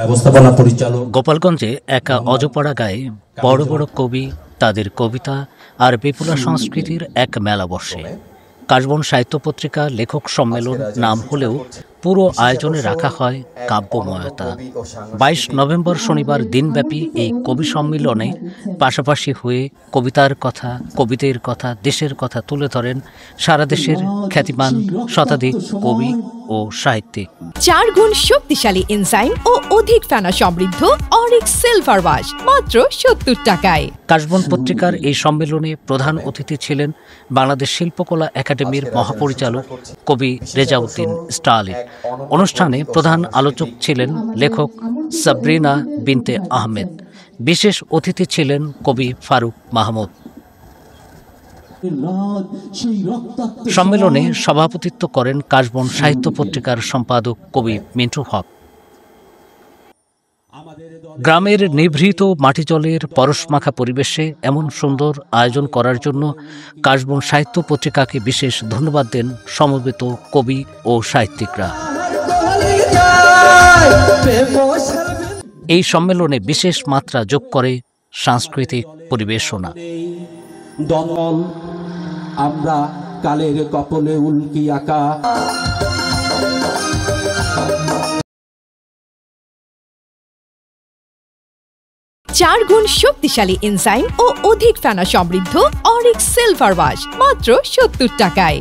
ব্যবস্থাপনা পরিচালক। গোপালগঞ্জে একা অজপাড়া গায়ে বড় বড় কবি, তাদের কবিতা আর বিপুলা সংস্কৃতির এক মেলা বসে। কাশবন সাহিত্য পত্রিকা লেখক সম্মেলন নাম হলেও পুরো আয়োজনে রাখা হয় কাব্যময়তা। 22 নভেম্বর শনিবার দিনব্যাপী এই কবি সম্মেলনে পাশাপাশি হয়ে কবিতার কথা, কবিদের কথা, দেশের কথা তুলে ধরেন সারা দেশের খ্যাতিমান শতাধিক কবি ও সাহিত্যিক। 4 গুণ শক্তিশালী এনজাইম ও অধিক ফেনা সমৃদ্ধ অরিক্স সিলভার ওয়াশ মাত্র 70 টাকায়। কাশবন পত্রিকার এই সম্মেলনে প্রধান অতিথি ছিলেন বাংলাদেশ শিল্পকলা একাডেমির মহাপরিচালক কবি রেজাউদ্দিন স্টালিন। অনুষ্ঠানে প্রধান আলোচক ছিলেন লেখক সাবরিনা বিনতে আহমেদ। বিশেষ অতিথি ছিলেন কবি ফারুক মাহমুদ। সম্মেলনে সভাপতিত্ব করেন কাশবন সাহিত্য পত্রিকার সম্পাদক কবি মিন্টু হক। গ্রামের নিভৃত মাটি জলের পরশমাখা পরিবেশে এমন সুন্দর আয়োজন করার জন্য কাশবন সাহিত্য পত্রিকাকে বিশেষ ধন্যবাদ দেন সমবেত কবি ও সাহিত্যিকরা। এই সম্মেলনে বিশেষ মাত্রা যোগ করে সাংস্কৃতিক পরিবেশনা। দমল আমরা কালের কপলে উল্কি আঁকা। 4 গুণ শক্তিশালী এনজাইম ও অধিক ফেনা সমৃদ্ধ অরিক্স সিলভার ওয়াশ মাত্র 70 টাকায়।